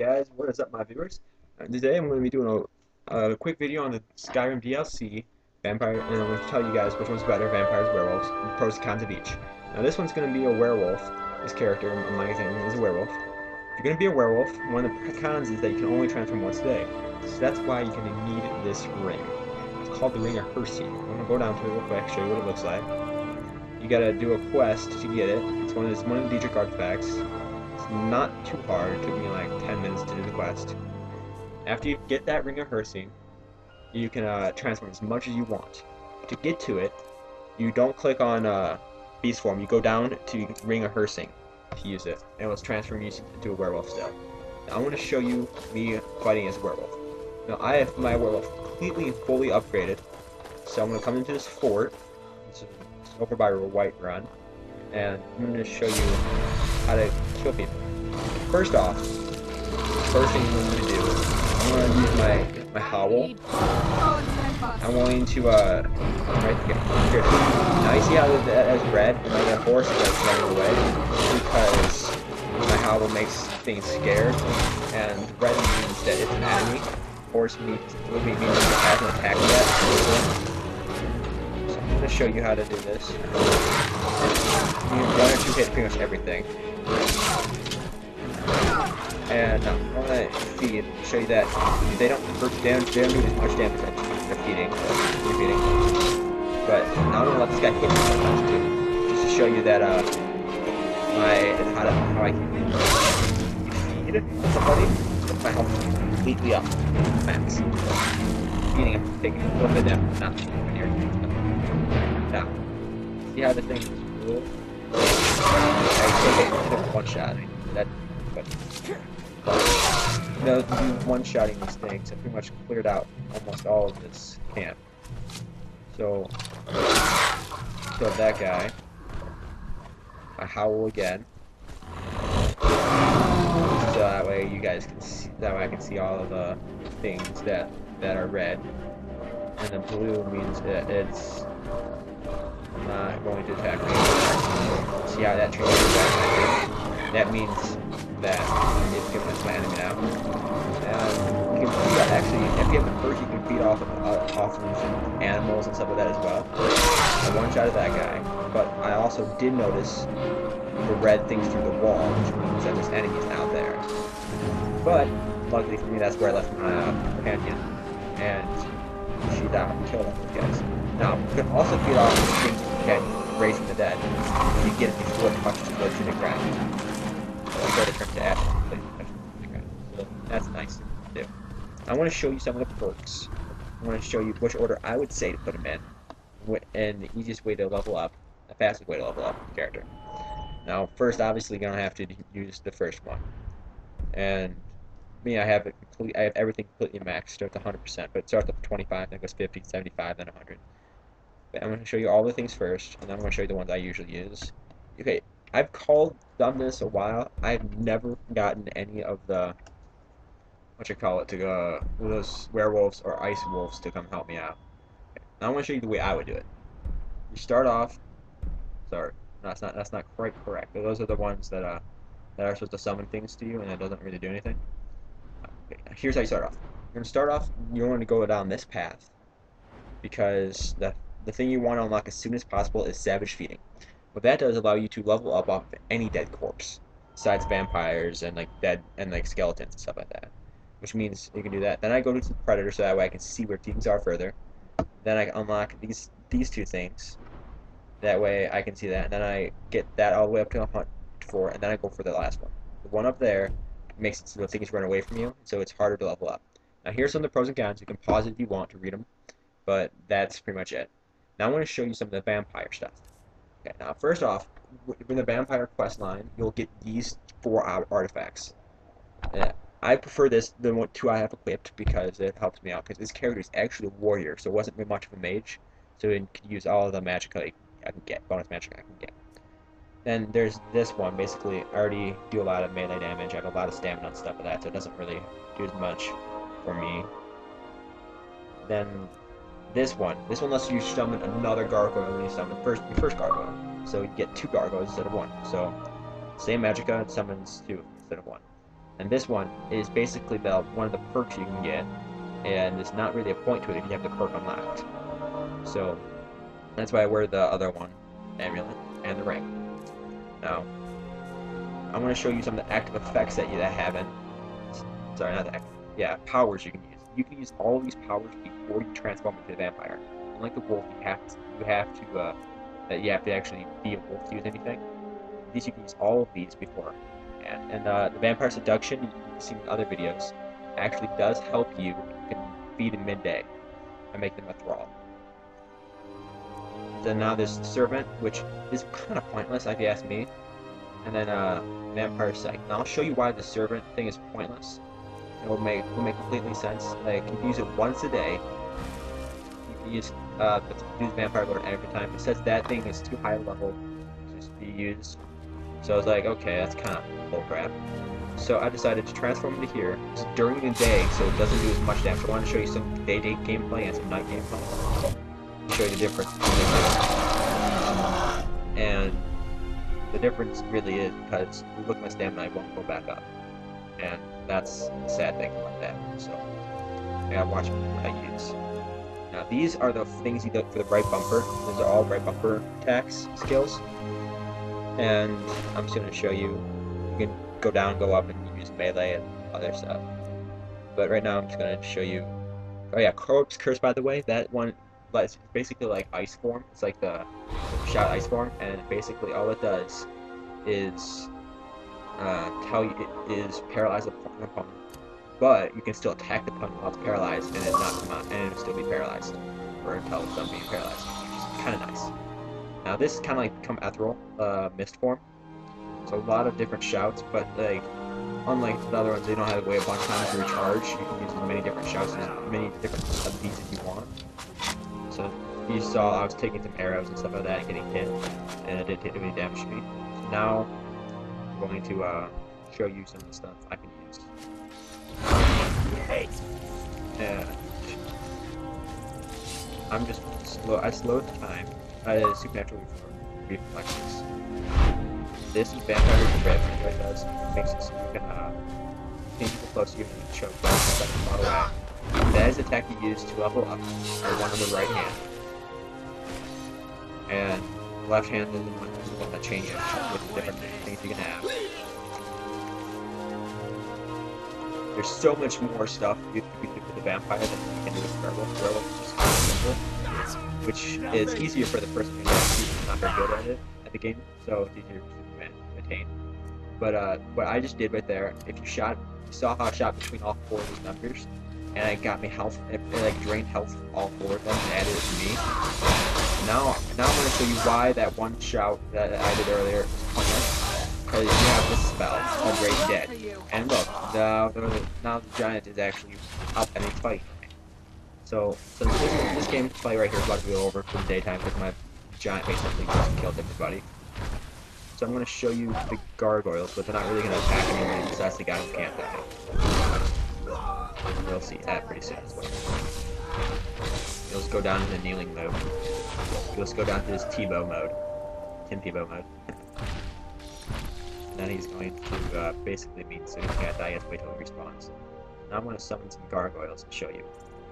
guys, what is up my viewers? Today I'm going to be doing a quick video on the Skyrim DLC, Vampire, and I'm going to tell you guys which one's better, vampires, werewolves, and the pros and cons of each. Now this one's going to be a werewolf. This character, in my opinion, is a werewolf. If you're going to be a werewolf, one of the cons is that you can only transform once a day. So that's why you're going to need this ring. It's called the Ring of Hersey. I'm going to go down to it real quick, show you what it looks like. You got to do a quest to get it. It's one of the Dietrich artifacts. It's not too hard. It took me like 10 minutes to do the quest. After you get that Ring of Hersey, you can transform as much as you want. To get to it, you don't click on beast form. You go down to Ring of Hersey to use it, and it will transform you into a werewolf still. Now, I want to show you me fighting as a werewolf. Now I have my werewolf completely and fully upgraded, so I'm going to come into this fort. It's over by White Run, and I'm going to show you how to kill people. First off, first thing I'm going to do, I'm going to use my howl. I'm going to right here. Now you see how that is red, and then the horse is running away because my howl makes things scared, and red means that it's an enemy. Horse means it means it hasn't attacked yet. I'm going to show you how to do this. You one or two hit pretty much everything. And I'm going to feed, show you that they don't do as much damage as they're feeding. But now I'm going to let this guy hit me sometimes too. Just to show you that how I can feed somebody with my health completely up max. Feeding him, taking a little bit of damage, not when you're now, see how the thing is cool? I one shot. That, but one-shotting these things, I pretty much cleared out almost all of this camp. So, killed that guy. I howl again. So that way you guys can see. That way I can see all of the things that are red, and the blue means that it's not going to attack me. See how that changes back? That means that it's giving us my enemy now. And you can feed, actually, if you have the first, you can feed off of animals and stuff like that as well. I one-shotted that guy, but I also did notice the red things through the wall, which means that there's enemies out there. But luckily for me, that's where I left my companion, and she died, killed all those guys. Now, you can also feed off the things you can raise from the dead. You get it before it touches the ground. Before they turn to ash, so that's nice to do. I want to show you some of the perks. I want to show you which order I would say to put them in, and the easiest way to level up, the fastest way to level up the character. Now, first, obviously, you're gonna have to use the first one, and me, I have everything completely maxed. Starts at 100%, but it starts at 25, then goes 50, 75, then 100. But I'm going to show you all the things first, and then I'm going to show you the ones I usually use. Okay, I've done this a while. I've never gotten any of the to go those werewolves or ice wolves to come help me out. Okay, now I'm going to show you the way I would do it. You start off. Sorry, no, that's not quite correct. But those are the ones that are supposed to summon things to you, and it doesn't really do anything. Okay, here's how you start off. You're going to start off, you want to go down this path, because the thing you want to unlock as soon as possible is Savage Feeding. What that does allow you to level up off of any dead corpse, besides vampires and like skeletons and stuff like that. Which means you can do that. Then I go to the Predator so that way I can see where things are further. Then I unlock these two things. That way I can see that. And then I get that all the way up to 104, and then I go for the last one. The one up there makes it so things run away from you, so it's harder to level up. Now here's some of the pros and cons. You can pause it if you want to read them, but that's pretty much it. Now I want to show you some of the vampire stuff. Okay, now first off, in the vampire quest line, you'll get these 4 artifacts. I prefer the two I have equipped because it helps me out, because this character is actually a warrior, so it wasn't much of a mage, so it can use all of the magic I can get, bonus magic I can get. Then there's this one. Basically, I already do a lot of melee damage. I have a lot of stamina and stuff like that, so it doesn't really do as much for me. Then this one lets you summon another gargoyle when you summon your first gargoyle. So you get 2 gargoyles instead of 1. So same magicka, it summons 2 instead of 1. And this one is basically the one of the perks you can get, and there's not really a point to it if you have the perk unlocked. So that's why I wear the other one, amulet, and the ring. Now, I'm going to show you some of the active effects that have in. Sorry, not the active. Yeah, powers you can use. You can use all of these powers before you transform into a vampire. Unlike the wolf, you have to actually be a wolf to use anything. These you can use all of these before. And the vampire seduction you've seen in other videos actually does help you. You can feed them midday and make them a thrall. Then now there's the servant, which is kind of pointless if you ask me. And then vampire psych. Now I'll show you why the servant thing is pointless. It will make completely sense. Like, you can use it once a day. You can use vampire lord every time. It says that thing is too high level to just be used. So I was like, okay, that's kind of bullcrap. So I decided to transform into here during the day, so it doesn't do as much damage. I want to show you some day gameplay and some night gameplay. Show you the difference between the two. And the difference really is because if you look at my stamina, I won't go back up. And that's the sad thing about that. So I gotta watch what I use. Now these are the things you do for the right bumper. These are all right bumper attacks skills. And I'm just gonna show you. You can go down, go up, and use melee and other stuff. But right now I'm just gonna show you. Oh yeah, Corpse Curse, by the way. That one, it's basically like ice form. It's like the shot ice form, and basically all it does is tell you it is paralyze the opponent, but you can still attack the opponent while it's paralyzed, and it not come out, and it'll still be paralyzed, or until it's done being paralyzed, which is kind of nice. Now this is kind of like become ethereal mist form, so a lot of different shouts, but like unlike the other ones, they don't have to wait a bunch of times to recharge. You can use as many different shouts, as many different of these if you want. So you saw I was taking some arrows and stuff like that and getting hit, and it didn't do any damage to me. So now I'm going to show you some of the stuff I can use. Yeah. I'm just slow. I slowed the time. Supernatural reflexes. This is vampire red. What it does makes it so you can ping people close to you and choke them far away. That is the attack you use to level up, or one on the right hand. And left hand is the one that changes with the different things you can have. There's so much more stuff you can do with the vampire than you can do with werewolf. Werewolf is just kind of simple, which is easier for the person who's not very good at it at the game, so it's easier to maintain. But what I just did right there, if you saw how I shot between all four of these numbers, and it got me health, it like drained health from all four of them and added it to me. Now I'm going to show you why that one shout that I did earlier is pointless. Because you have this spell of Raise Dead. And look, now the giant is actually up and he's fighting me. So this gameplay right here is about to be over for the daytime because my giant basically just killed everybody. So I'm going to show you the gargoyles, but they're not really going to attack anybody besides the guy who can't die. You'll see that pretty soon as well. You'll just go down into kneeling mode. You'll just go down to his Tebow mode. Tim Tebow mode. And then he's going to basically mean so he can't die, he has to wait till he respawns. Now I'm going to summon some gargoyles and show you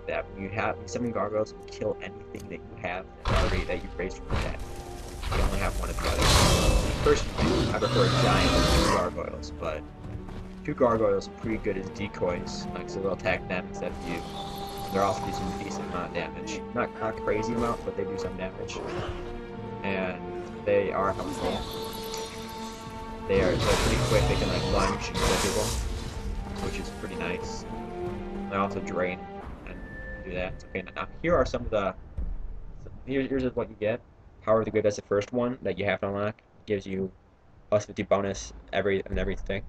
that when you summon gargoyles, you kill anything that you have already that you've raised from the dead. You only have one of the others. Personally, I prefer a giant over 2 gargoyles, but 2 gargoyles are pretty good as decoys, so they'll attack them instead of you. They're also do some decent amount of damage. Not crazy amount, but they do some damage. And they are helpful. They're pretty quick, they can like lunge and kill people, which is pretty nice. They also drain and do that. Okay, now here are some of the... Here's what you get. Power of the Good, that's the first one that you have to unlock. It gives you plus 50 bonus everything.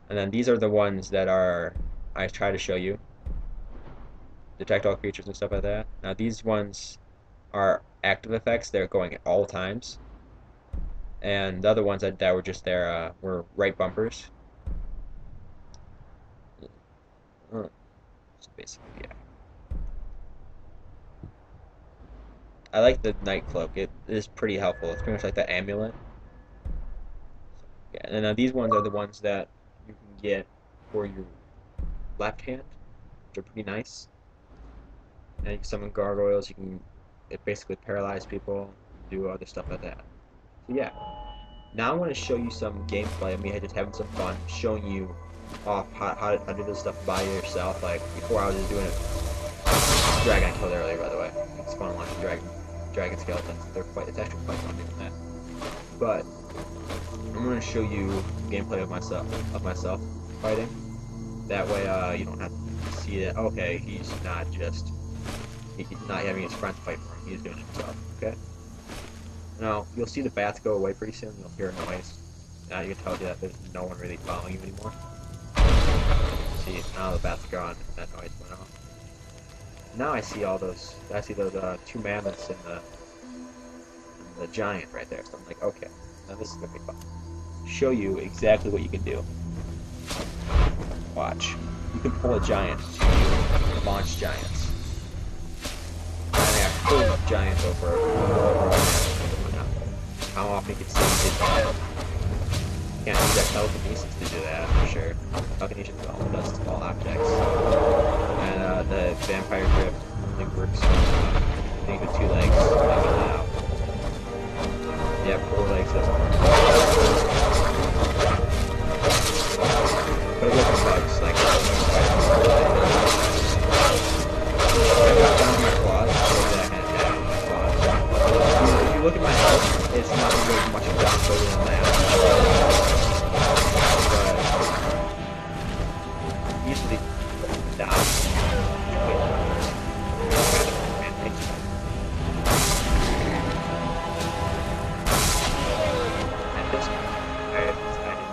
And then these are the ones that I try to show you. Detect all creatures and stuff like that. Now these ones are active effects, they're going at all times. And the other ones that were just there were right bumpers. So basically, yeah. I like the night cloak. It is pretty helpful. It's pretty much like the amulet. Yeah, and these ones are the ones that you can get for your left hand, which are pretty nice. And you can summon gargoyles. You can basically paralyze people, do other stuff like that. So yeah. Now I want to show you some gameplay of me just having some fun, showing you off how to do this stuff by yourself. Like before, I was just doing it. Dragon I killed earlier, by the way. It's fun launching dragon skeletons. It's actually quite fun doing that. But I'm going to show you gameplay of myself fighting. That way, you don't have to see that. Okay, he's not having his friends fight for him. He's doing it himself. Okay. Now, you'll see the bats go away pretty soon. You'll hear a noise. Now you can tell you that there's no one really following you anymore. See, now the bats are gone and that noise went off. Now I see those two mammoths and the giant right there. So I'm like, okay, now this is going to be fun. Show you exactly what you can do. Watch. You can pull a giant to launch giants. And I have pulled giants over how often you can see did that. Can't use that telekinesis to do that, for sure. Telekinesis does small objects. And the vampire grip only works with 2 legs. Yeah, 4 legs doesn't work. But it works with legs, like I got down on my quads, that kind of attack on my quads. If you look at my health, it's not really much of a further than that. But usually die. At this point, I have decided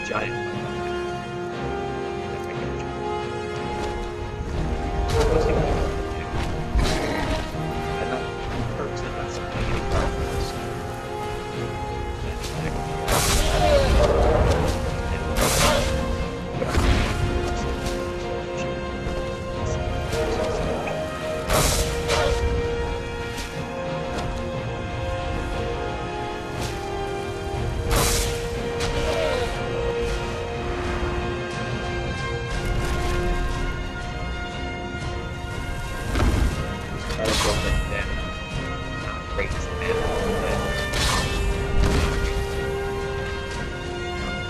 giant.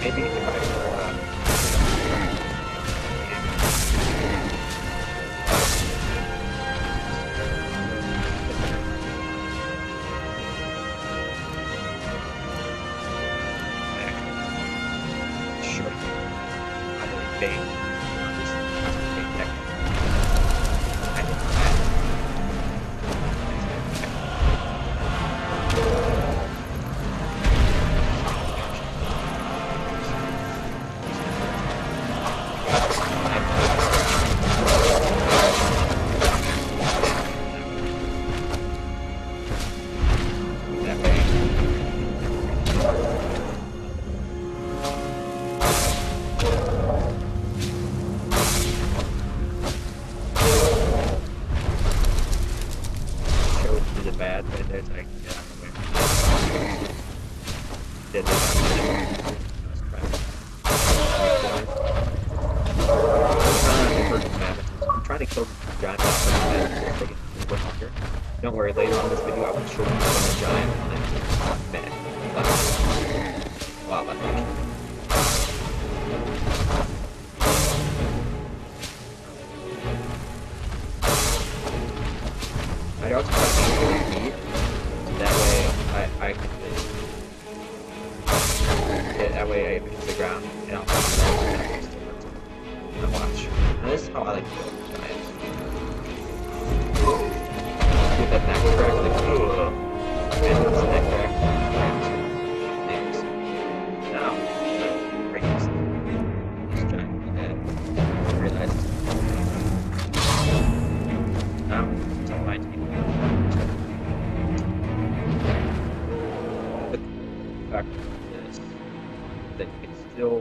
Maybe if I sure I really bang this technique. Bad, but there's like, deadliest. I'm trying to kill the giant for hunger. Don't worry, later on in this video I will show you the giant on a minute. Wow, that's actually. I also have to meat, that way I can that way I hit the ground and I'll watch. And this is how I like to kill giants. Get that neck crack, like and that's the neck crack. Names. Now, break this giant dead. I realized. Now, it's on my team. The fact is that you can still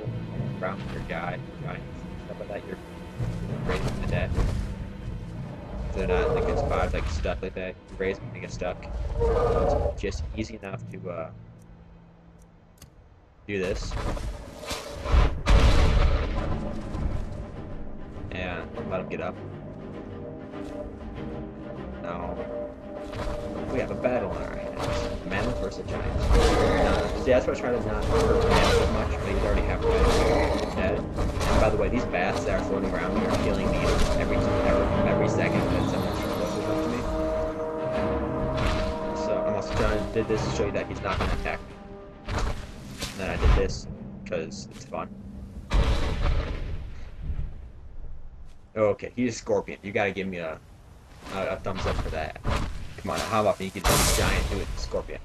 round your guy, giants, stuff like that. You're great. to dead. They're not like in spots like stuck like that. You raise them and they get stuck. So it's just easy enough to do this. And let them get up. Now we have a battle on our hands. Mammoth versus giants. See, that's what I try to not hurt Mammoth as much, but he's already half dead. And by the way, these bats that are floating around me are killing me every second that someone's close enough to me. So I'm also did this to show you that he's not going to attack me. And then I did this because it's fun. Okay, he's a scorpion. You gotta give me a thumbs up for that. Come on, how about you can do a giant do it scorpion?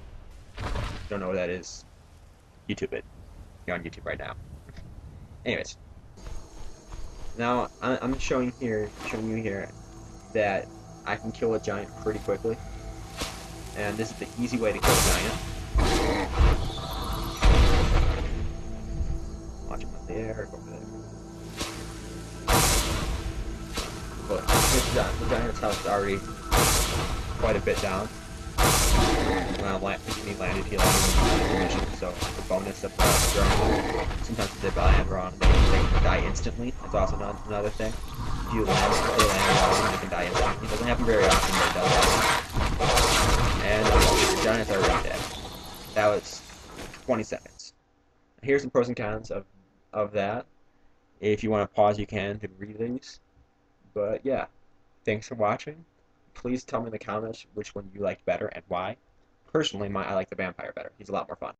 If you don't know what that is, YouTube it. You're on YouTube right now. Anyways, now I'm showing you here that I can kill a giant pretty quickly, and this is the easy way to kill a giant. Launch him up the air, go over there. But the giant's health is already quite a bit down. When I landed, he landed in the mission, so the bonus of throwing. Sometimes if they land wrong, they die instantly. That's also another thing. If you land wrong, they can die instantly. It doesn't happen very often, but it does happen. And the giant's already dead. That was 20 seconds. Here's the pros and cons of that. If you want to pause, you can to read these. But yeah, thanks for watching. Please tell me in the comments which one you liked better and why. Personally, I like the vampire better. He's a lot more fun.